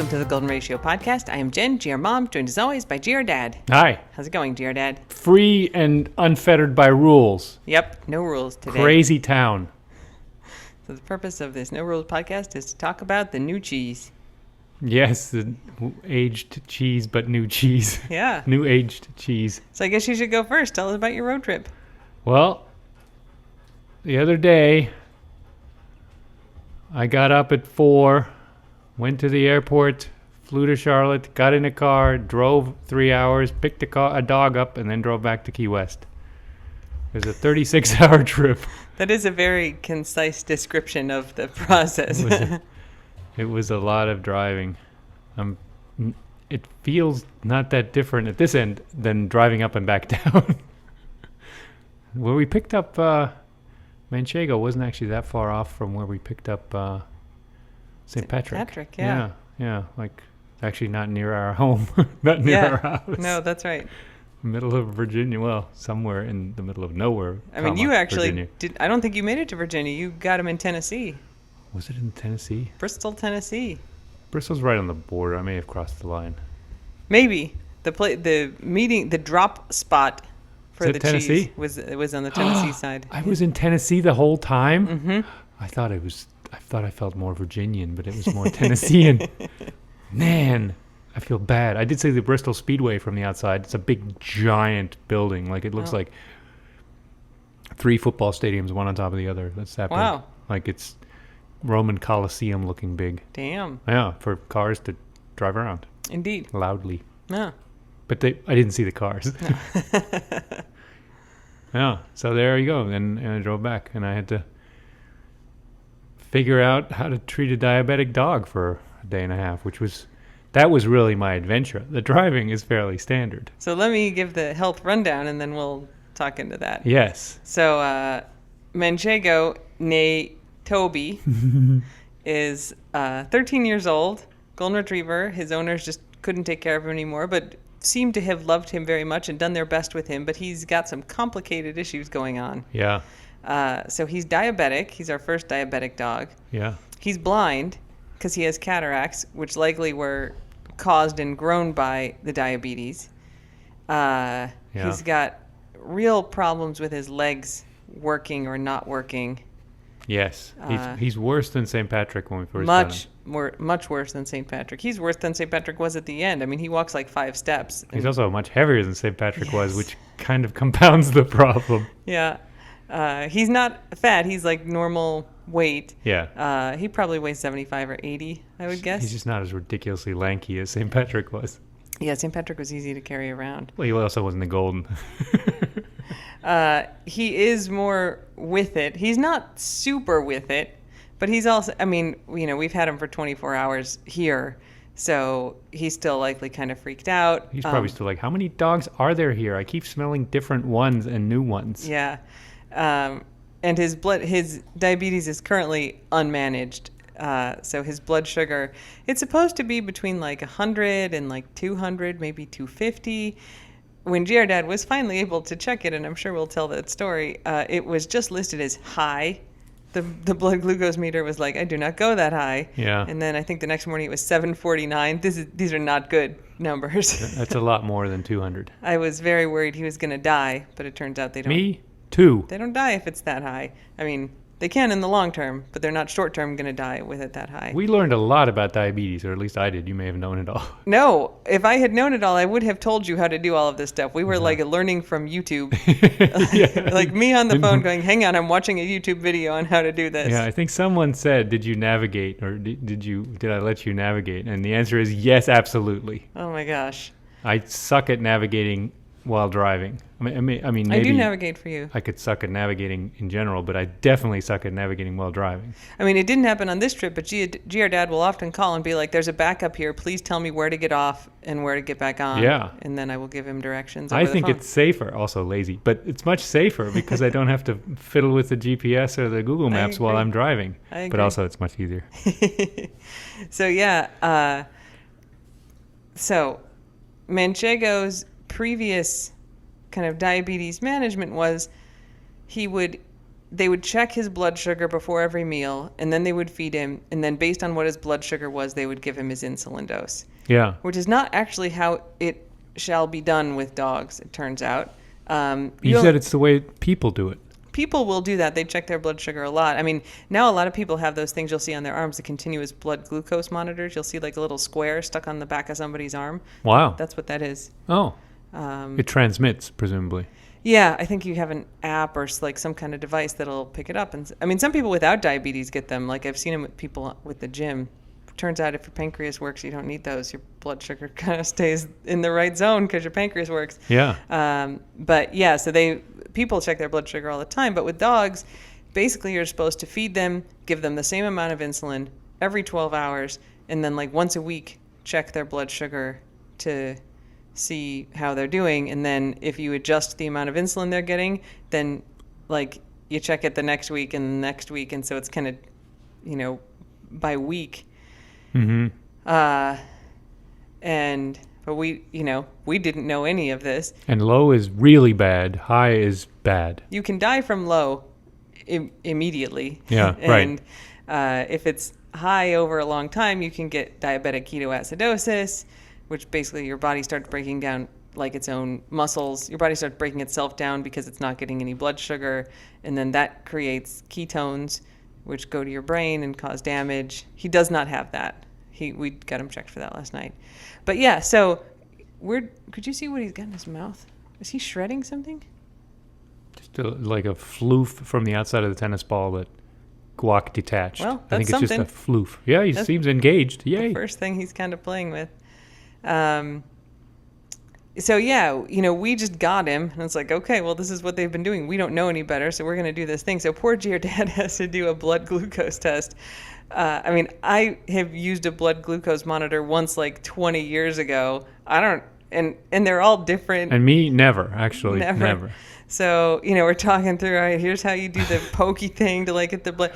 Welcome to the Golden Ratio Podcast. I am Jen, GR Mom, joined as always by GR Dad. Hi. How's it going, GR Dad? Free and unfettered by rules. Yep, no rules today. Crazy town. So the purpose of this No Rules Podcast is to talk about the new cheese. Yes, the aged cheese, but new cheese. Yeah. New aged cheese. So I guess you should go first. Tell us about your road trip. Well, the other day, I got up at 4, went to the airport, flew to Charlotte, got in a car, drove 3 hours, picked a dog up, and then drove back to Key West. It was a 36-hour trip. That is a very concise description of the process. It was a lot of driving. It feels not that different at this end than driving up and back down. Where we picked up Manchego wasn't actually that far off from where we picked up St. Patrick. Yeah. Like, actually not near our home. Not near our house. No, that's right. Middle of Virginia. Well, somewhere in the middle of nowhere. I mean, you actually Virginia. did. I don't think you made it to Virginia. You got him in Tennessee. Was it in Tennessee? Bristol, Tennessee. Bristol's right on the border. I may have crossed the line. Maybe. The drop spot for the Tennessee? cheese was on the Tennessee side. I was in Tennessee the whole time? Mm-hmm. I thought I felt more Virginian, but it was more Tennessean. Man, I feel bad. I did see the Bristol Speedway from the outside. It's a big, giant building. Like, it looks like 3 football stadiums, one on top of the other. That's that big. Wow. Like, it's Roman Coliseum looking big. Damn. Yeah, for cars to drive around. Indeed. Loudly. No. But I didn't see the cars. No. Yeah, so there you go. And I drove back, and I had to figure out how to treat a diabetic dog for a day and a half, that was really my adventure. The driving is fairly standard. So let me give the health rundown, and then we'll talk into that. Yes. So Manchego, nay Toby, is 13 years old, golden retriever. His owners just couldn't take care of him anymore, but seemed to have loved him very much and done their best with him, but he's got some complicated issues going on. Yeah. So he's diabetic. He's our first diabetic dog. Yeah. He's blind because he has cataracts, which likely were caused and grown by the diabetes. He's got real problems with his legs working or not working. Yes. He's worse than St. Patrick when we first got him. Much worse than St. Patrick. He's worse than St. Patrick was at the end. I mean, he walks like 5 steps. He's also much heavier than St. Patrick was, which kind of compounds the problem. Yeah. He's not fat. He's like normal weight. Yeah. He probably weighs 75 or 80, I would guess. He's just not as ridiculously lanky as St. Patrick was. Yeah, St. Patrick was easy to carry around. Well, he also wasn't the golden. He is more with it. He's not super with it, but he's also, I mean, we've had him for 24 hours here, so he's still likely kind of freaked out. He's probably still like, how many dogs are there here? I keep smelling different ones and new ones. Yeah. And his diabetes is currently unmanaged. So his blood sugar, it's supposed to be between like 100 and like 200, maybe 250. When GR Dad was finally able to check it, and I'm sure we'll tell that story, it was just listed as high. The blood glucose meter was like, I do not go that high. Yeah. And then I think the next morning it was 749. These are not good numbers. That's a lot more than 200. I was very worried he was going to die, but it turns out they don't. Me too. They don't die if it's that high. I mean, they can in the long term, but they're not short term going to die with it that high. We learned a lot about diabetes, or at least I did. You may have known it all. No, if I had known it all, I would have told you how to do all of this stuff. We were like learning from YouTube. Like me on the phone going, hang on, I'm watching a YouTube video on how to do this. Yeah, I think someone said, did you navigate, or did I let you navigate? And the answer is yes, absolutely. Oh my gosh. I suck at navigating while driving. I mean, maybe I do navigate for you. I could suck at navigating in general, but I definitely suck at navigating while driving. I mean, it didn't happen on this trip, but GR Dad will often call and be like, there's a backup here. Please tell me where to get off and where to get back on. Yeah. And then I will give him directions. I think it's safer, also lazy, but it's much safer because I don't have to fiddle with the GPS or the Google Maps while I'm driving. I agree. But also it's much easier. So, yeah. So Manchego's previous kind of diabetes management was he would they would check his blood sugar before every meal, and then they would feed him, and then based on what his blood sugar was, they would give him his insulin dose. Yeah. Which is not actually how it shall be done with dogs, it turns out. You said it's the way people do it. People will do that. They check their blood sugar a lot. I mean, now a lot of people have those things you'll see on their arms, the continuous blood glucose monitors. You'll see like a little square stuck on the back of somebody's arm. Wow. That's what that is. Oh. It transmits, presumably. Yeah, I think you have an app or like some kind of device that'll pick it up. And I mean, some people without diabetes get them. Like I've seen them with people with the gym. Turns out if your pancreas works, you don't need those. Your blood sugar kind of stays in the right zone because your pancreas works. Yeah. But yeah, so people check their blood sugar all the time. But with dogs, basically you're supposed to feed them, give them the same amount of insulin every 12 hours, and then like once a week check their blood sugar to see how they're doing. And then if you adjust the amount of insulin they're getting, then like you check it the next week and the next week. And so it's kind of, by week. Mm-hmm. But we didn't know any of this. And low is really bad. High is bad. You can die from low immediately. Yeah, and, if it's high over a long time, you can get diabetic ketoacidosis, which basically your body starts breaking down like its own muscles. Your body starts breaking itself down because it's not getting any blood sugar. And then that creates ketones, which go to your brain and cause damage. He does not have that. We got him checked for that last night. But yeah, so could you see what he's got in his mouth? Is he shredding something? Just like a floof from the outside of the tennis ball, but guac detached. Well, I think it's something. just a floof. Yeah, he seems engaged. Yay. The first thing he's kind of playing with. So yeah, we just got him, and it's like, okay, well, this is what they've been doing. We don't know any better, so we're going to do this thing. So poor Dad has to do a blood glucose test. I mean, I have used a blood glucose monitor once, like 20 years ago. And they're all different. And me, never, actually, never. So, we're talking through, all right, here's how you do the pokey thing to like get the blood.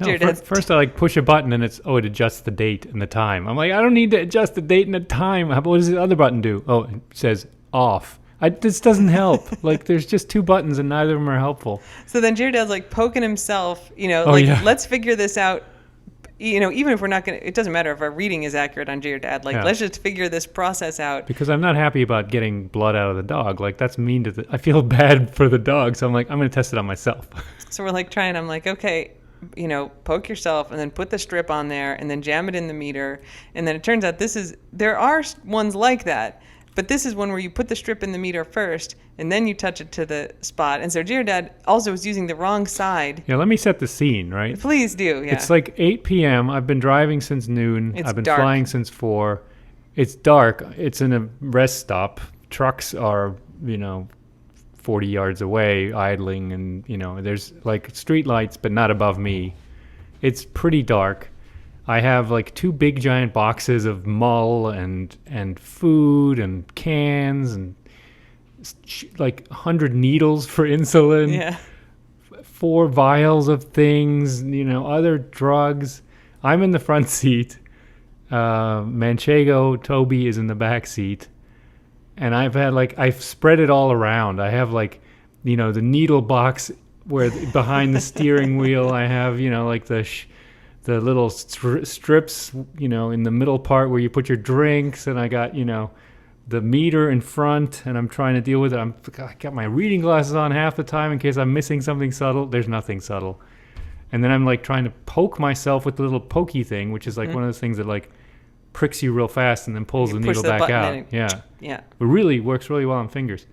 No, first I like push a button and it adjusts the date and the time. I'm like, I don't need to adjust the date and the time. What does the other button do? Oh, it says off. This doesn't help. Like, there's just two buttons and neither of them are helpful. So then Dad's like poking himself, let's figure this out. Even if we're not going to, it doesn't matter if our reading is accurate on Dad. Let's just figure this process out. Because I'm not happy about getting blood out of the dog. Like, that's mean to I feel bad for the dog. So I'm like, I'm going to test it on myself. So we're like trying, I'm like, okay, poke yourself and then put the strip on there and then jam it in the meter. And then it turns out there are ones like that, but this is one where you put the strip in the meter first and then you touch it to the spot. And so Dad also was using the wrong side. Yeah, let me set the scene, right? Please do, yeah. It's like 8 p.m. I've been driving since noon. It's I've been dark. flying since 4. It's dark. It's in a rest stop. Trucks are, 40 yards away idling, and there's like street lights but not above me. It's pretty dark. I have like 2 big giant boxes of mull and food and cans and like 100 needles for insulin. Yeah. 4 vials of things, other drugs. I'm in the front seat. Manchego, Toby is in the back seat. And I've spread it all around. I have the needle box where behind the steering wheel. I have, the little strips, in the middle part where you put your drinks. And I got, the meter in front, and I'm trying to deal with it. I got my reading glasses on half the time in case I'm missing something subtle. There's nothing subtle. And then I'm like trying to poke myself with the little pokey thing, which is like one of those things that like pricks you real fast and then pulls the needle back out. Yeah. It really works really well on fingers.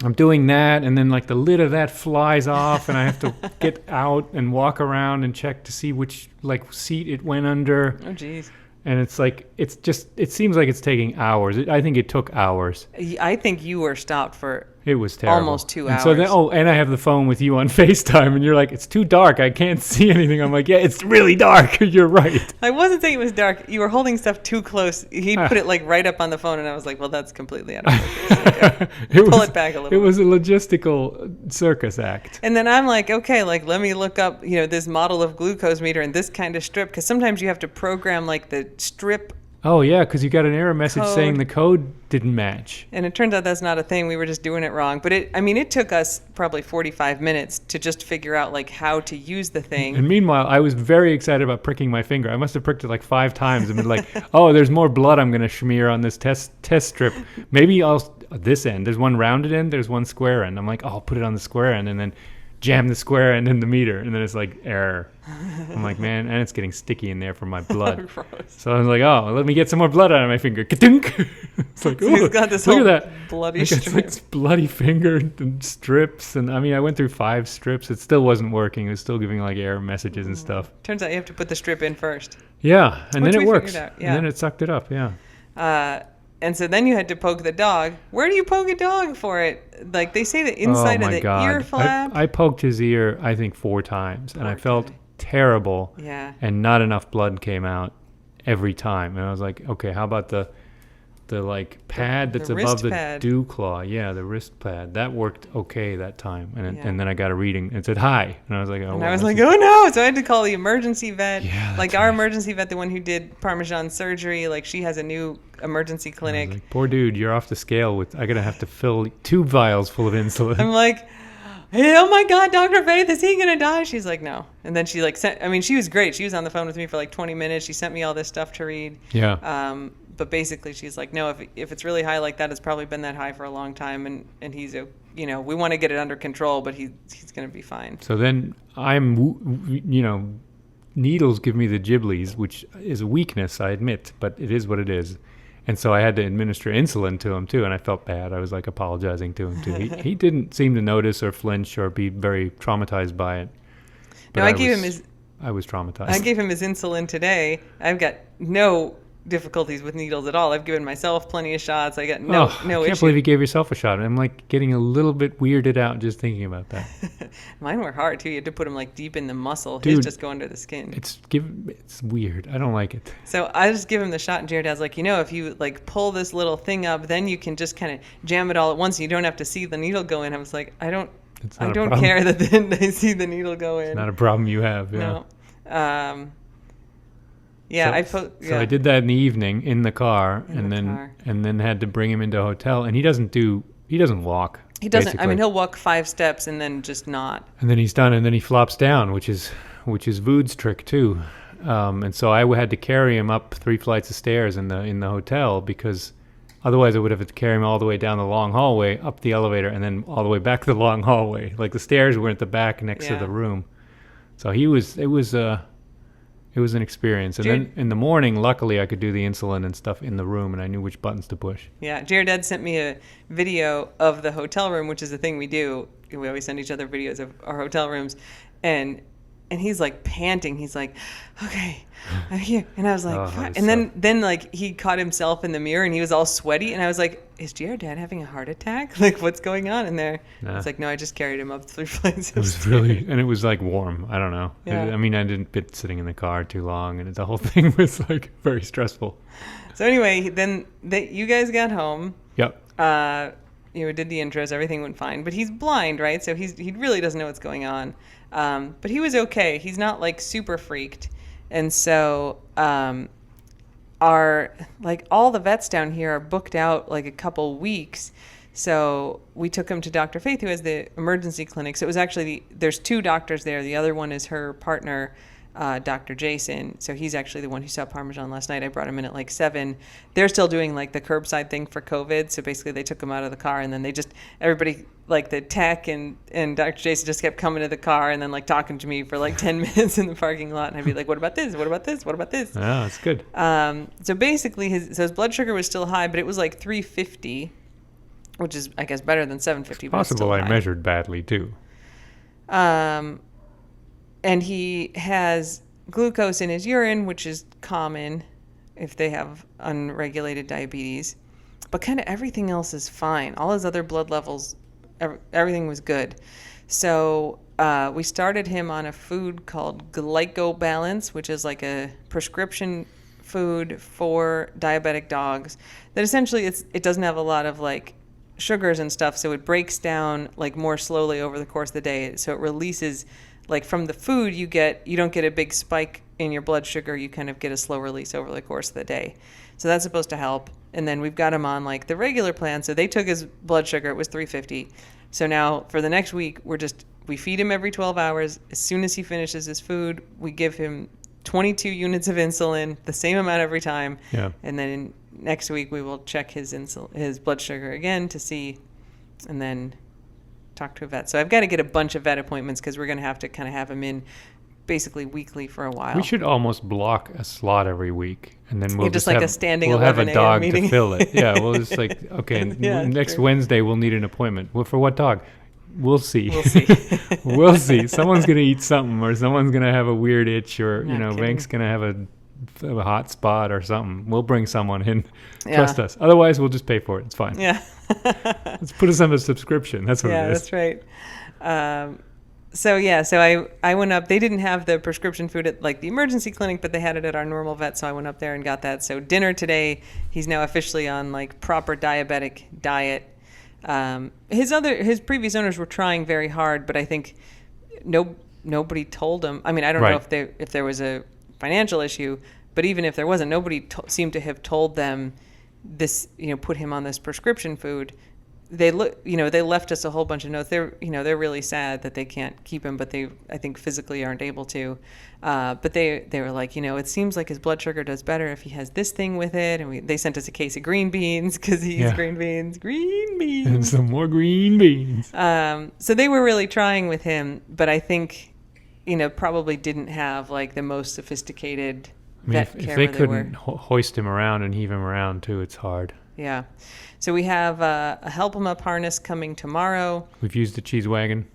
I'm doing that, and then like the lid of that flies off, and I have to get out and walk around and check to see which like seat it went under. Oh, geez. And it's like, it seems like it's taking hours. I think it took hours. I think you were stopped for It was terrible. Almost 2 hours. So then, and I have the phone with you on FaceTime, and you're like, it's too dark. I can't see anything. I'm like, yeah, it's really dark. You're right. I wasn't saying it was dark. You were holding stuff too close. He put it like right up on the phone, and I was like, well, that's completely out of focus. Pull it back a little. It was a logistical circus act. And then I'm like, okay, like let me look up, this model of glucose meter and this kind of strip, because sometimes you have to program like the strip Oh yeah, because you got an error message saying Code. the code didn't match. And it turns out that's not a thing. We were just doing it wrong. But it took us probably 45 minutes to just figure out like how to use the thing. And meanwhile, I was very excited about pricking my finger. I must have pricked it like 5 times and been like, "Oh, there's more blood I'm going to smear on this test strip. Maybe I'll this end. There's one rounded end. There's one square end. I'm like, oh, I'll put it on the square end and then jam the square end in the meter, and then it's like error. I'm like, man, and it's getting sticky in there from my blood. Gross. So I was like, oh, let me get some more blood out of my finger. Ka-dunk! It's like, So he's ooh, got this look whole at that. bloody I got strip. this bloody finger and strips, and I mean, I went through 5 strips. It still wasn't working. It was still giving like error messages and stuff. Turns out you have to put the strip in first. Yeah, and Which then we it works. figured out, yeah. And then it sucked it up. Yeah. And so then you had to poke the dog. Where do you poke a dog for it? Like they say the inside of the ear flap. I poked his ear, I think 4 times, and I Poor felt guy. terrible. Yeah. And not enough blood came out every time. And I was like, okay, how about the like pad the that's wrist above the pad. dew claw? Yeah, the wrist pad. That worked okay that time. And Yeah. and then I got a reading and it said hi. And I was like, oh. And well, I was this like, is- oh no! So I had to call the emergency vet. Yeah, like that's our right. emergency vet, the one who did Parmesan surgery. Like she has a new emergency I was clinic. like, poor dude, you're off the scale with. I gotta have to fill 2 vials full of insulin. I'm like, hey, oh my God, Dr. Faith, is he gonna die? She's like, no. And then she like sent. I mean, she was great. She was on the phone with me for like 20 minutes. She sent me all this stuff to read. Yeah. But basically, she's like, no, if it's really high like that, it's probably been that high for a long time, and he's we want to get it under control, but he's gonna be fine. So then needles give me the giblies, which is a weakness, I admit, but it is what it is. And so I had to administer insulin to him too, and I felt bad. I was like apologizing to him too. He didn't seem to notice or flinch or be very traumatized by it. But No, I was traumatized. I gave him his insulin today. I've got no difficulties with needles at all. I've given myself plenty of shots. I got no I can't issue. believe you gave yourself a shot. I'm like getting a little bit weirded out just thinking about that. Mine were hard too. You had to put them like deep in the muscle. Dude, His just go under the skin. It's weird. I don't like it. So I just give him the shot, and Jared Dad's like, if you like pull this little thing up, then you can just kind of jam it all at once. And you don't have to see the needle go in. I was like, I don't It's not a don't problem. care that then they see the needle go in. It's not a problem you have. Yeah. No. Yeah, So I did that in the evening in the car, In the car. and then had to bring him into a hotel. And he doesn't walk. He doesn't. I basically. mean, he'll walk 5 steps and then just not. And then he's done, and then he flops down, which is Vood's trick too. And so I had to carry him up 3 flights of stairs in the hotel, because otherwise I would have had to carry him all the way down the long hallway, up the elevator, and then all the way back the long hallway. Like the stairs were at the back next to Yeah. the room. So it was an experience. And Jared- then in the morning, luckily, I could do the insulin and stuff in the room, and I knew which buttons to push. Yeah, Jared Dad sent me a video of the hotel room, which is the thing we do. We always send each other videos of our hotel rooms, and he's like panting. He's like, "Okay, I'm here," and I was like, Oh, "Fuck." it's And then like he caught himself in the mirror, and he was all sweaty, and I was like, "Is Jared Dad having a heart attack? Like, what's going on in there?" Nah. It's like, "No, I just carried him up 3 flights It of was stairs." really, and it was like warm. I don't know. Yeah. I mean, I didn't been sitting in the car too long, and the whole thing was like very stressful. So anyway, then you guys got home. Yep. Did the intros, everything went fine, but he's blind, right? So he really doesn't know what's going on. But he was okay. He's not like super freaked, and so all the vets down here are booked out like a couple weeks. So we took him to Dr. Faith, who has the emergency clinic. So it was actually there's 2 doctors there. The other one is her partner, Dr. Jason. So he's actually the one who saw Parmesan last night. I brought him in at like 7. They're still doing like the curbside thing for COVID. So basically they took him out of the car, and then everybody, like the tech and Dr. Jason, just kept coming to the car and then like talking to me for like 10 minutes in the parking lot. And I'd be like, what about this? What about this? What about this? Oh, that's good. So basically his blood sugar was still high, but it was like 350, which is, I guess, better than 750. But it's Possible still I high. measured badly too. And he has glucose in his urine, which is common if they have unregulated diabetes. But kind of everything else is fine. All his other blood levels, everything was good. So we started him on a food called Glycobalance, which is like a prescription food for diabetic dogs. That essentially it doesn't have a lot of like sugars and stuff, so it breaks down like more slowly over the course of the day. So it releases like from the food you don't get a big spike in your blood sugar. You kind of get a slow release over the course of the day. So that's supposed to help. And then we've got him on like the regular plan. So they took his blood sugar. It was 350. So now for the next week, we feed him every 12 hours. As soon as he finishes his food, we give him 22 units of insulin, the same amount every time. Yeah. And then next week we will check his blood sugar again to see, and then talk to a vet. So I've got to get a bunch of vet appointments because we're going to have to kind of have him in basically weekly for a while. We should almost block a slot every week, and then we'll just like a standing we'll have a 11 a.m. dog meeting. to fill it. Yeah, we'll just like, okay, Yeah, next true. Wednesday we'll need an appointment. Well, for what dog? We'll see. We'll see. We'll see. Someone's gonna eat something, or someone's gonna have a weird itch, or Not kidding. Vank's gonna have a hot spot or something. We'll bring someone in. Yeah. Trust us. Otherwise, we'll just pay for it. It's fine. Yeah. Let's put us on a subscription. That's what Yeah, it is. that's right. So I went up. They didn't have the prescription food at like the emergency clinic, but they had it at our normal vet. So I went up there and got that. So dinner today, he's now officially on like proper diabetic diet. His previous owners were trying very hard, but I think nobody told him. I mean, I don't know Right. if there was a financial issue, but even if there wasn't, nobody seemed to have told them this. Put him on this prescription food. They left us a whole bunch of notes. They're really sad that they can't keep him, but I think physically aren't able to. But they were like, it seems like his blood sugar does better if he has this thing with it. And they sent us a case of green beans because he eats green beans. And some more green beans. So they were really trying with him, but I think, probably didn't have like the most sophisticated vet if care. they where couldn't hoist him around and heave him around too, it's hard. Yeah. So we have a help him up harness coming tomorrow. We've used the cheese wagon.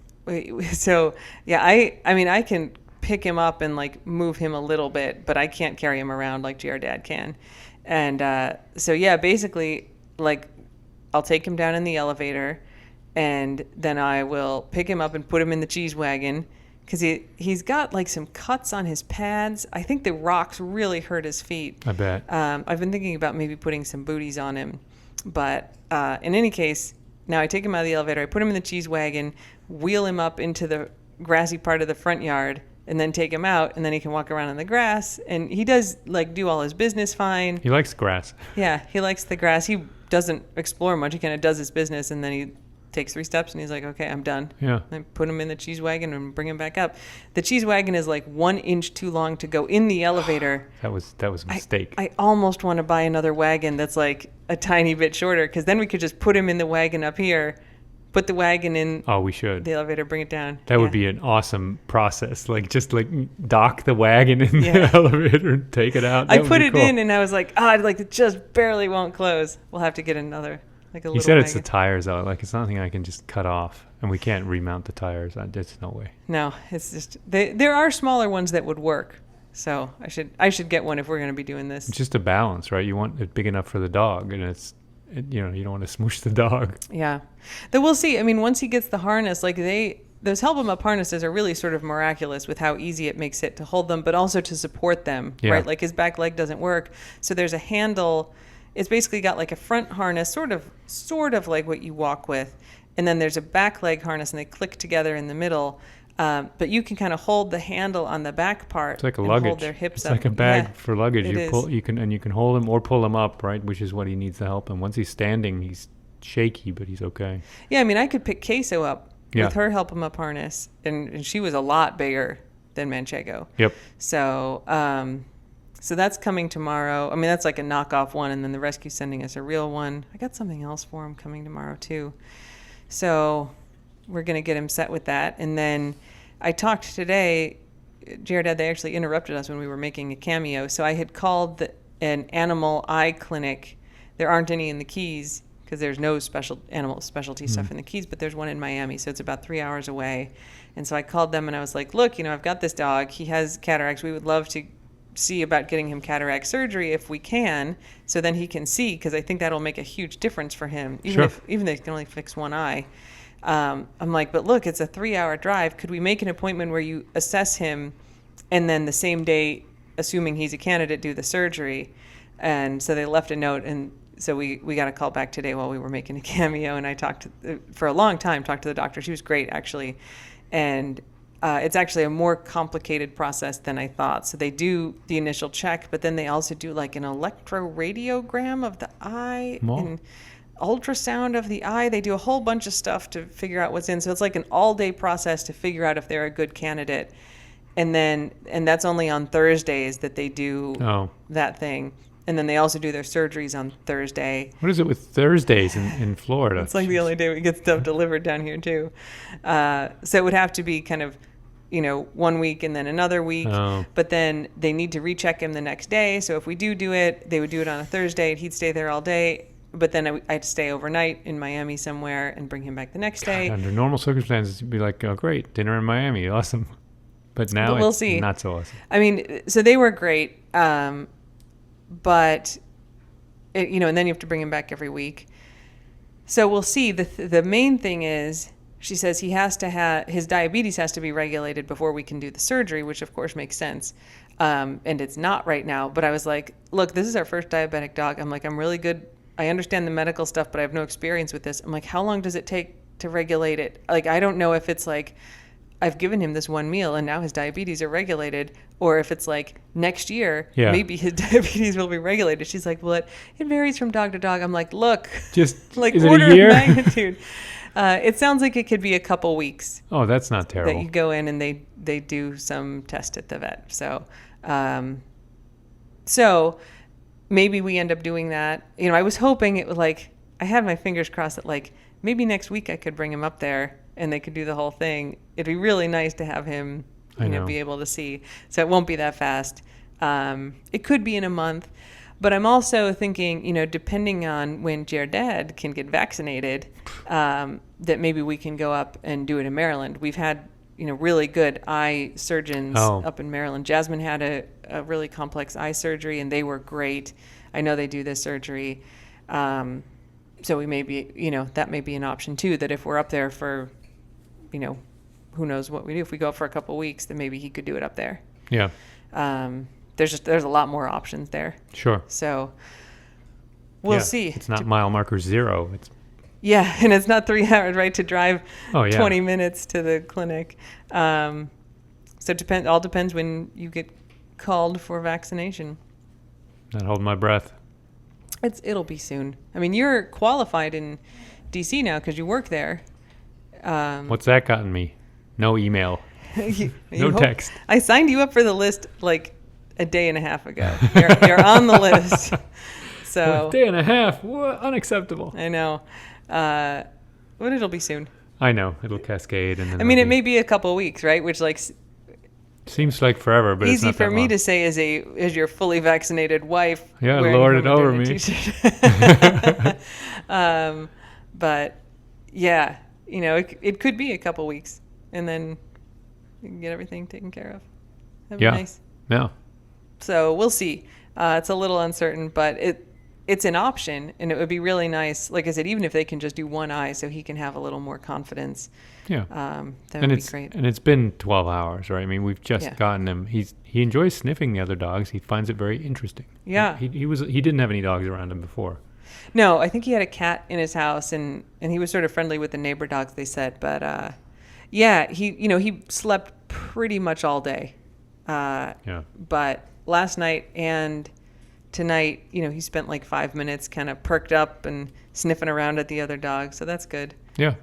So yeah, I can pick him up and like move him a little bit, but I can't carry him around like GR Dad can. And so yeah, basically like I'll take him down in the elevator, and then I will pick him up and put him in the cheese wagon because he's got like some cuts on his pads. I think the rocks really hurt his feet. I bet. I've been thinking about maybe putting some booties on him. But in any case, now I take him out of the elevator, I put him in the cheese wagon, wheel him up into the grassy part of the front yard, and then take him out, and then he can walk around in the grass. And he does like do all his business fine. He likes grass. Yeah, he likes the grass. He doesn't explore much. He kind of does his business, and then he takes 3 steps, and he's like, okay, I'm done. Yeah. I put him in the cheese wagon and bring him back up. The cheese wagon is like 1 inch too long to go in the elevator. That was a mistake. I almost want to buy another wagon that's like a tiny bit shorter, because then we could just put him in the wagon up here, put the wagon in We should. the elevator, bring it down. That would be an awesome process. Like just like dock the wagon in the elevator and take it out. I put it in and I was like, like it just barely won't close. We'll have to get another, like a little You said it's the wagon. tires though. Like it's nothing I can just cut off, and we can't remount the tires. There's no way. No, it's just there are smaller ones that would work. So I should get one if we're going to be doing this. It's just a balance, right? You want it big enough for the dog, and you don't want to smoosh the dog. Yeah. Though we'll see. I mean, once he gets the harness, like those help him up harnesses are really sort of miraculous with how easy it makes it to hold them, but also to support them, right? Like his back leg doesn't work. So there's a handle. It's basically got like a front harness, sort of like what you walk with. And then there's a back leg harness, and they click together in the middle. But you can kind of hold the handle on the back part. It's like a and luggage. Hold their hips it's up. like a bag Yeah, for luggage. it You can hold him or pull him up, right? Which is what he needs to help him. Once he's standing, he's shaky, but he's okay. Yeah, I mean, I could pick Queso up Yeah. with her help him up harness, and she was a lot bigger than Manchego. Yep. So, so that's coming tomorrow. I mean, that's like a knockoff one, and then the rescue's sending us a real one. I got something else for him coming tomorrow too. So we're gonna get him set with that, and then I talked today. Jared, they actually interrupted us when we were making a cameo. So I had called an animal eye clinic. There aren't any in the Keys because there's no animal specialty stuff in the Keys, but there's one in Miami. So it's about 3 hours away. And so I called them and I was like, look, I've got this dog. He has cataracts. We would love to see about getting him cataract surgery if we can, so then he can see, because I think that'll make a huge difference for him, even if they can only fix one eye. I'm like, but look, it's a 3-hour drive. Could we make an appointment where you assess him and then the same day, assuming he's a candidate, do the surgery? And so they left a note, and so we got a call back today while we were making a cameo, and I talked for a long time, talked to the doctor. She was great, actually. And it's actually a more complicated process than I thought. So they do the initial check, but then they also do like an electroradiogram of the eye and ultrasound of the eye. They do a whole bunch of stuff to figure out what's in. So it's like an all-day process to figure out if they're a good candidate. And that's only on Thursdays that they do that thing. And then they also do their surgeries on Thursday. What is it with Thursdays in Florida? It's like the only day we get stuff delivered down here too. So it would have to be kind of, 1 week and then another week. Oh. But then they need to recheck him the next day. So if we do it, they would do it on a Thursday. And he'd stay there all day. But then I had to stay overnight in Miami somewhere and bring him back the next day. Under normal circumstances, you'd be like, oh, great, dinner in Miami, awesome. But now we'll it's see. Not so awesome. I mean, so they were great. But, and then you have to bring him back every week. So we'll see. The main thing is, she says his diabetes has to be regulated before we can do the surgery, which of course makes sense. And it's not right now. But I was like, look, this is our first diabetic dog. I'm like, I'm really good. I understand the medical stuff, but I have no experience with this. I'm like, how long does it take to regulate it? Like, I don't know if it's like, I've given him this one meal and now his diabetes are regulated, or if it's like next year, maybe his diabetes will be regulated. She's like, well, it varies from dog to dog. I'm like, look, just like is order it a year? of magnitude. It sounds like it could be a couple weeks. Oh, that's not terrible. That you go in and they do some test at the vet. So maybe we end up doing that. I was hoping it would I had my fingers crossed that maybe next week I could bring him up there and they could do the whole thing. It'd be really nice to have him, be able to see. So it won't be that fast. It could be in a month. But I'm also thinking, depending on when Jared can get vaccinated, that maybe we can go up and do it in Maryland. We've had, really good eye surgeons up in Maryland. Jasmine had a really complex eye surgery, and they were great. I know they do this surgery. So we may be, that may be an option too, that if we're up there for, who knows what we do. If we go up for a couple of weeks, then maybe he could do it up there. Yeah. There's a lot more options there. Sure. So we'll see. It's not mile marker 0. It's and it's not 3 hours, right, to drive 20 minutes to the clinic. So it all depends when you get called for vaccination. Not holding my breath. It'll be soon. I mean, you're qualified in DC now because you work there. What's that gotten me? No email. No text. I signed you up for the list a day and a half ago. You're on the list. So a day and a half. What? Unacceptable. I know. But it'll be soon. I know. It'll cascade. And then it may be a couple of weeks, right? Which seems like forever, but easy it's not for that me long. to say as your fully vaccinated wife. Yeah, lord it over me. But yeah, it could be a couple weeks, and then you can get everything taken care of. That'd be nice. Yeah. So we'll see. It's a little uncertain, but it's an option, and it would be really nice. Like I said, even if they can just do one eye, so he can have a little more confidence. Yeah. That would be great. And it's been 12 hours, right? I mean, we've just gotten him. He enjoys sniffing the other dogs. He finds it very interesting. Yeah. He didn't have any dogs around him before. No, I think he had a cat in his house, and he was sort of friendly with the neighbor dogs, they said. But he slept pretty much all day. But last night and tonight, you know, he spent like 5 minutes kind of perked up and sniffing around at the other dog. So that's good. Yeah.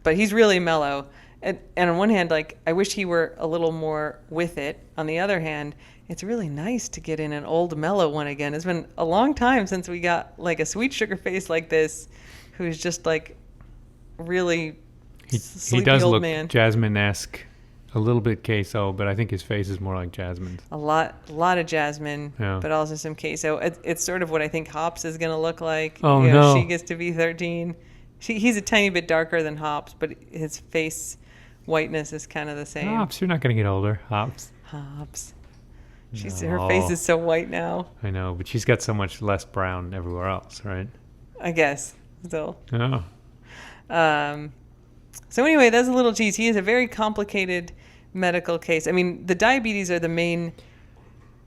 But he's really mellow. And on one hand, like, I wish he were a little more with it. On the other hand, it's really nice to get in an old mellow one again. It's been a long time since we got like a sweet sugar face like this, who's just like really he does old look man. Jasmine-esque, a little bit queso, but I think his face is more like Jasmine's. A lot of jasmine, Yeah. but also some queso. It's sort of what I think Hops is going to look like. Oh, you know, no. She gets to be 13. He's a tiny bit darker than Hops, but his face whiteness is kind of the same. Hops, you're not going to get older. Hops. Hops. No. Her face is so white now, I know, but she's got so much less brown everywhere else, right? I guess, still. Oh. So anyway, that's a little tease. He has a very complicated medical case. I mean, the diabetes are the main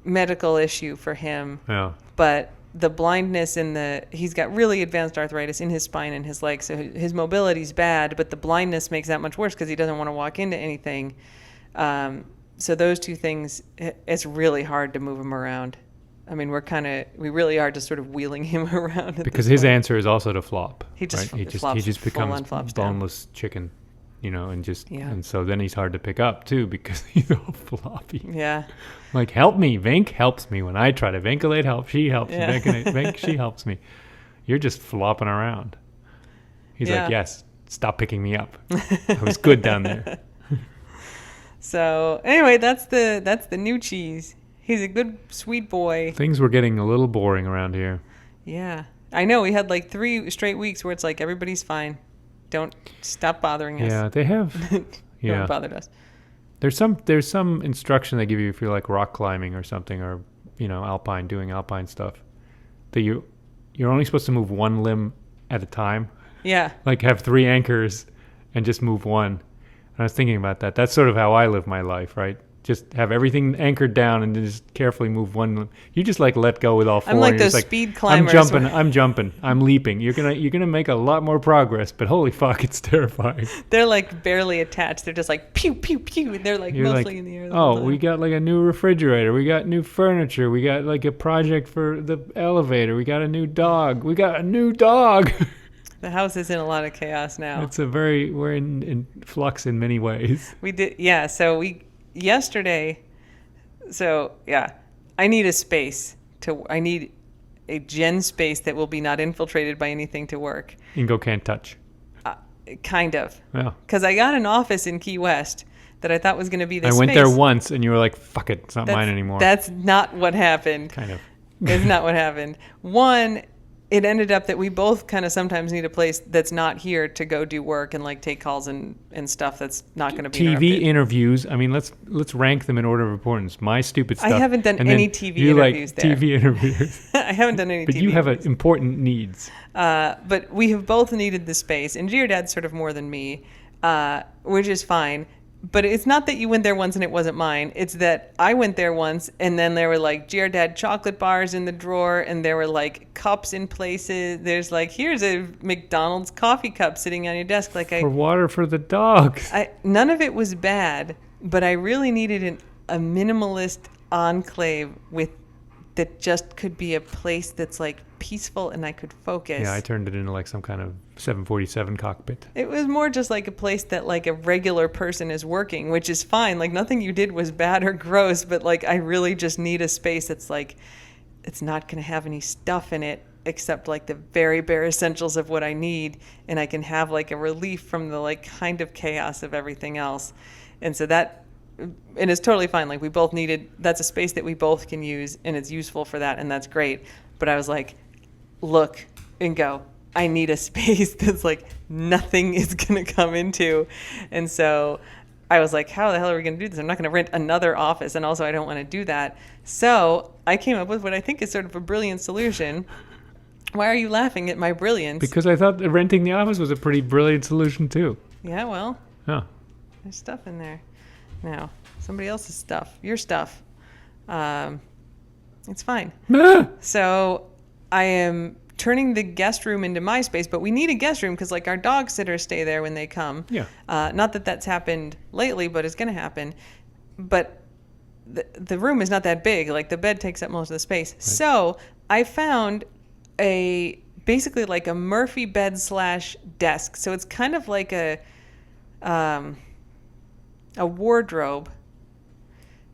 medical issue for him. Yeah. But the blindness he's got really advanced arthritis in his spine and his legs, so his mobility's bad, but the blindness makes that much worse because he doesn't want to walk into anything. So those two things, it's really hard to move him around. I mean, we really are just sort of wheeling him around. Because his answer is also to flop. He just right? flops, he just becomes flops boneless down. chicken, and Yeah. and so then he's hard to pick up too because he's all floppy. Yeah. Like, help me, Vink helps me when I try to ventilate. She helps me. Vink, she helps me. You're just flopping around. He's like, yes, stop picking me up. I was good down there. So anyway, that's the new cheese. He's a good, sweet boy. Things were getting a little boring around here. Yeah. I know. We had like 3 straight weeks where it's like, everybody's fine. Don't stop bothering us. Yeah, they have. No one bothered us. There's some instruction they give you if you're like rock climbing or something, or doing alpine stuff, that you're only supposed to move one limb at a time. Yeah. Like have 3 anchors and just move one. And I was thinking about that. That's sort of how I live my life, right? Just have everything anchored down and then just carefully move one limb. You just like let go with all 4. I'm like those like, speed climbers. I'm jumping, I'm leaping. You're gonna make a lot more progress, but holy fuck, it's terrifying. They're like barely attached. They're just like pew pew pew, and they're like You're mostly like, in the air. The whole time. We got like a new refrigerator. We got new furniture. We got like a project for the elevator. We got a new dog. The house is in a lot of chaos now. We're in flux in many ways. We did, yeah. So yesterday, I need a space I need a gen space that will be not infiltrated by anything to work. Ingo can't touch. Kind of. Yeah. Because I got an office in Key West that I thought was going to be this I went space. there once and you were like, fuck it, it's not mine anymore. That's not what happened. Kind of. It's not what happened. One, it ended up that we both kind of sometimes need a place that's not here to go do work and like take calls and stuff that's not going to be TV interrupted. interviews. I mean, let's rank them in order of importance. My stupid stuff. I haven't done and any then TV you interviews like there. TV interviews. I haven't done any But TV you have interviews. important needs. But we have both needed the space, and Gia Dad's sort of more than me, which is fine. But it's not that you went there once and it wasn't mine. It's that I went there once and then there were like Dad chocolate bars in the drawer and there were like cups in places. There's like, here's a McDonald's coffee cup sitting on your desk. Like For water for the dogs. None of it was bad, but I really needed a minimalist enclave that just could be a place that's like peaceful and I could focus. Yeah, I turned it into like some kind of 747 cockpit. It was more just like a place that like a regular person is working, which is fine. Like nothing you did was bad or gross, but like I really just need a space that's like, it's not going to have any stuff in it except like the very bare essentials of what I need. And I can have like a relief from the like kind of chaos of everything else. And so and it's totally fine. Like we both that's a space that we both can use and it's useful for that. And that's great. But I was like, look and go, I need a space that's like nothing is going to come into. And so I was like, how the hell are we going to do this? I'm not going to rent another office. And also I don't want to do that. So I came up with what I think is sort of a brilliant solution. Why are you laughing at my brilliance? Because I thought renting the office was a pretty brilliant solution too. Yeah, well, there's stuff in there. Now, somebody else's stuff, your stuff. It's fine. So I am turning the guest room into my space, but we need a guest room because like our dog sitters stay there when they come. Yeah. Not that that's happened lately, but it's going to happen. But the room is not that big. Like the bed takes up most of the space. Right. So I found basically like a Murphy bed / desk. So it's kind of like a wardrobe.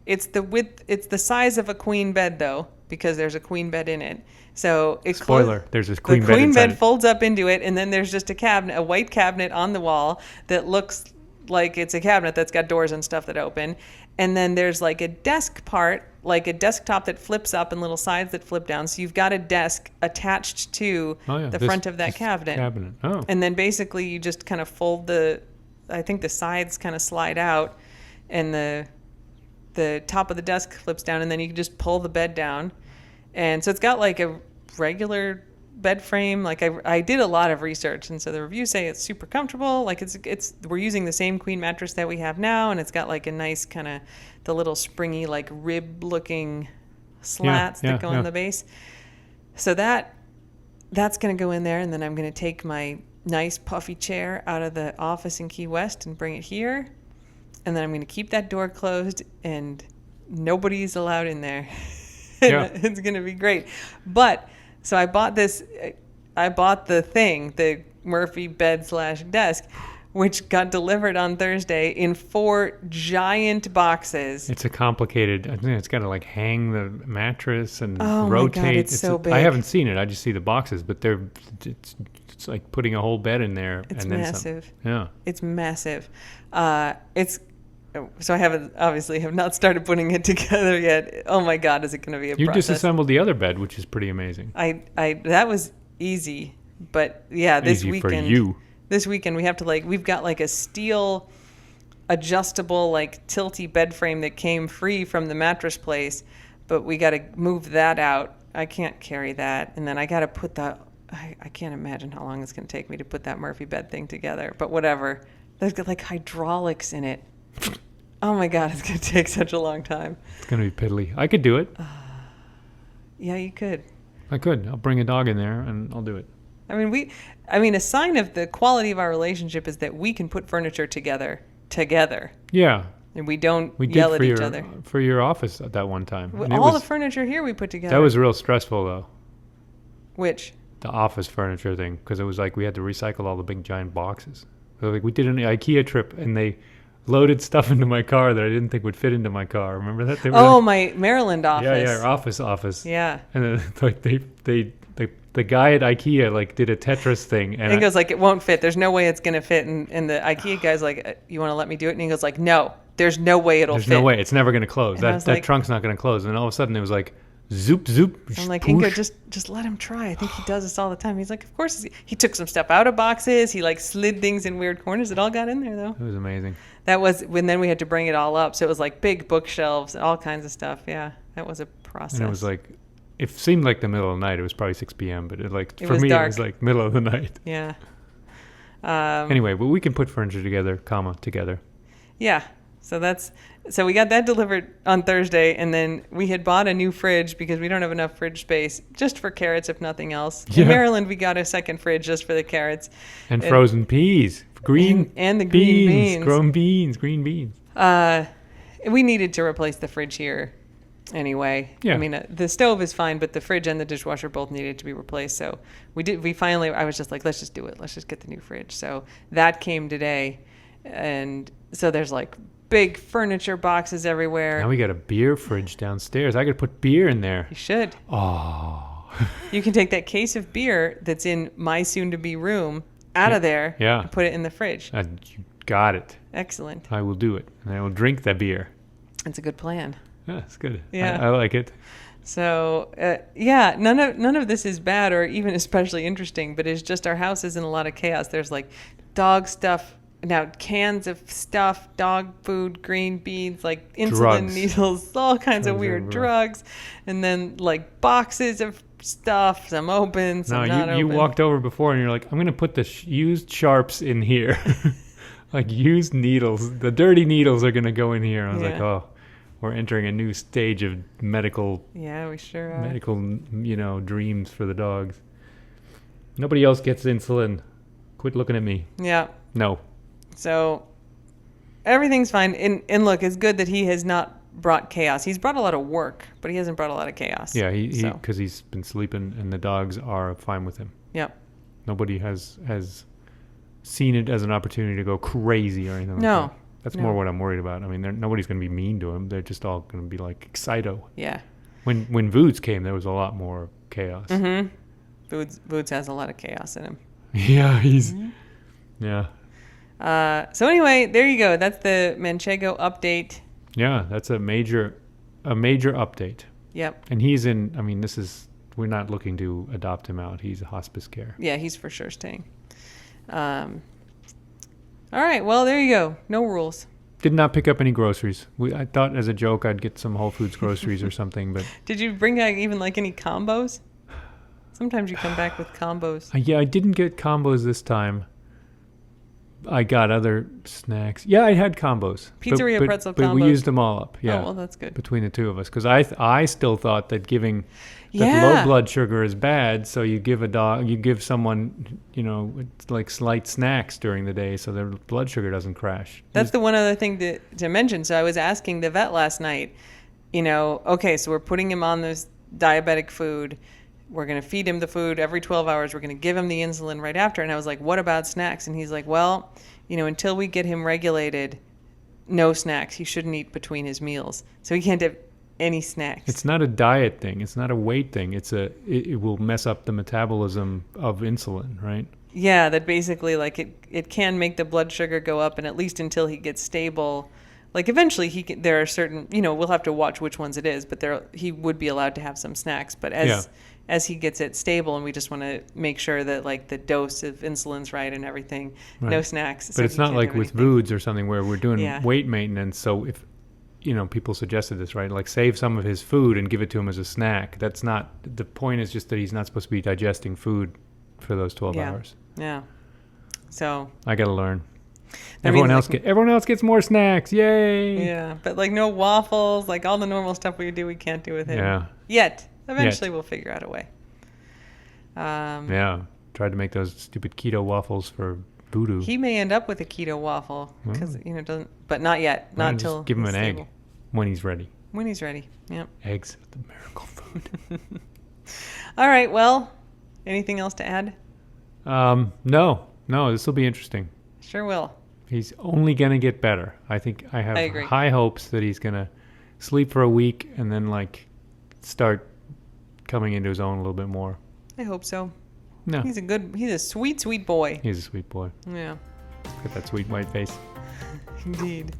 It's the size of a queen bed though, because there's a queen bed in it. So spoiler, there's a queen bed. The queen bed it. folds up into it, and then there's just a white cabinet on the wall that looks like it's a cabinet that's got doors and stuff that open. And then there's like a desk part, like a desktop that flips up and little sides that flip down. So you've got a desk attached to the front of that cabinet. Oh. And then basically you just kind of fold I think the sides kind of slide out, and the top of the desk flips down, and then you can just pull the bed down. And so it's got like a regular bed frame. Like I did a lot of research, and so the reviews say it's super comfortable. Like we're using the same queen mattress that we have now, and it's got like a nice kind of the little springy like rib looking slats that go in the base. So that's going to go in there, and then I'm going to take my nice puffy chair out of the office in Key West and bring it here. And then I'm going to keep that door closed, and nobody's allowed in there. Yeah. It's going to be great. But so I bought the Murphy bed/desk, which got delivered on Thursday in 4 giant boxes. It's a complicated. I think it's got to like hang the mattress and Oh rotate. my God, it's so big. I haven't seen it. I just see the boxes, but it's like putting a whole bed in there. It's and then massive. Some. Yeah. It's massive. So I have not started putting it together yet. Oh my God, is it going to be a You process? disassembled the other bed, which is pretty amazing. That was easy, but yeah, this Easy weekend. for you. This weekend we have to we've got like a steel adjustable like tilty bed frame that came free from the mattress place, but we got to move that out. I can't carry that, and then I got to put that. I can't imagine how long it's going to take me to put that Murphy bed thing together. But whatever. There's got like hydraulics in it. Oh my God, it's going to take such a long time. It's going to be piddly. I could do it. Yeah, you could. I could. I'll bring a dog in there and I'll do it. I mean, a sign of the quality of our relationship is that we can put furniture together, Yeah. and we don't We did yell for at each your, other. for your office at that one time. And All the furniture here we put together. That was real stressful though. Which? The office furniture thing, because it was like we had to recycle all the big giant boxes. So like we did an IKEA trip and they loaded stuff into my car that I didn't think would fit into my car. Remember that? They were My Maryland office. Yeah, our office. Yeah. And then like the guy at IKEA like did a Tetris thing, and he goes like, it won't fit. There's no way it's gonna fit. And the IKEA guy's like, you want to let me do it? And he goes like, no, there's no way it'll fit. There's no way. It's never going to close. And I was That like- trunk's not going to close. And all of a sudden it was like, zoop, zoop. I'm like, poosh. Ingo, just let him try. I think he does this all the time. He's like, of course. He took some stuff out of boxes. He like slid things in weird corners. It all got in there though. It was amazing. That was when then we had to bring it all up. So it was like big bookshelves and all kinds of stuff. Yeah, that was a process. And it was like, it seemed like the middle of the night. It was probably 6 p.m., but for was me, dark. it was like middle of the night. Yeah. Anyway, but we can put furniture together. Yeah. So we got that delivered on Thursday, and then we had bought a new fridge because we don't have enough fridge space just for carrots, if nothing else. Yeah. In Maryland, we got a second fridge just for the carrots. And frozen peas. Green and the green beans. Grown beans. Green beans. We needed to replace the fridge here anyway. Yeah. I mean, the stove is fine, but the fridge and the dishwasher both needed to be replaced. So I was just like, let's just do it. Let's just get the new fridge. So that came today. And so there's like big furniture boxes everywhere. Now we got a beer fridge downstairs. I could put beer in there. You should. Oh. You can take that case of beer that's in my soon-to-be room out of there and put it in the fridge. You got it. Excellent. I will do it. And I will drink that beer. That's a good plan. Yeah, it's good. Yeah. I like it. So, none of this is bad or even especially interesting, but it's just our house is in a lot of chaos. There's like dog stuff, now cans of stuff, dog food, green beans, like insulin Drugs. needles, all kinds of weird drugs, and then like boxes of stuff, some open, some not open. You walked over before and you're like, I'm going to put the used sharps in here. Like used needles. The dirty needles are going to go in here. I was like, oh, we're entering a new stage of medical. Yeah, we sure are. Medical, dreams for the dogs. Nobody else gets insulin. Quit looking at me. Yeah. No. So everything's fine. And look, it's good that he has not brought chaos. He's brought a lot of work, but he hasn't brought a lot of chaos. Yeah, because he's been sleeping and the dogs are fine with him. Yep. Nobody has seen it as an opportunity to go crazy or anything like that. That's more what I'm worried about. I mean, nobody's going to be mean to him. They're just all going to be like excito. Yeah. When Voods came, there was a lot more chaos. Mm-hmm. Voods has a lot of chaos in him. Yeah, yeah. So anyway, there you go. That's the Manchego update. Yeah, that's a major update. Yep. And we're not looking to adopt him out. He's a hospice care. Yeah, he's for sure staying. All right, well, there you go. No rules. Did not pick up any groceries. I thought as a joke I'd get some Whole Foods groceries or something, but... Did you bring even like any combos? Sometimes you come back with combos. Yeah, I didn't get combos this time, I got other snacks. Yeah, I had combos. Pizzeria pretzel but we combos. used them all up. Yeah. Oh, well, that's good. Between the two of us, because I still thought that giving that Yeah. low blood sugar is bad. So you give someone, it's like slight snacks during the day, so their blood sugar doesn't crash. That's the one other thing to mention. So I was asking the vet last night, okay, so we're putting him on this diabetic food. We're going to feed him the food every 12 hours. We're going to give him the insulin right after. And I was like, what about snacks? And he's like, well, until we get him regulated, no snacks. He shouldn't eat between his meals. So he can't have any snacks. It's not a diet thing. It's not a weight thing. It will mess up the metabolism of insulin, right? Yeah, that basically like it can make the blood sugar go up, and at least until he gets stable. Like eventually there are certain, we'll have to watch which ones it is, but he would be allowed to have some snacks. But as he gets it stable, and we just want to make sure that like the dose of insulin's right and everything, Right. no snacks. But so it's he not can't like have with anything. foods or something where we're doing Yeah. weight maintenance. So if, people suggested this, right? Like save some of his food and give it to him as a snack. That's not, the point is just that he's not supposed to be digesting food for those 12 Yeah. hours. Yeah. So I got to learn. That Everyone means, everyone else gets more snacks. Yay. yeah, but like no waffles, like all the normal stuff we can't do with him. Yeah. Yet. Eventually we'll figure out a way. Yeah. Tried to make those stupid keto waffles for Voodoo. He may end up with a keto waffle because doesn't, but not yet. Why Not don't you until just give him he's an stable. egg when he's ready. When he's ready. Yep. Eggs are the miracle food. All right. Well, anything else to add? No, this will be interesting. Sure will. He's only going to get better. I think I have agree. high hopes that he's going to sleep for a week and then start coming into his own a little bit more. I hope so. No. He's a sweet, sweet boy. He's a sweet boy. Yeah. Got that sweet white face. Indeed.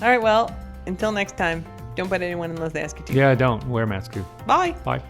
All right. Well, until next time, don't bite anyone unless they ask you to. Yeah, don't. Wear a mask too. Bye. Bye.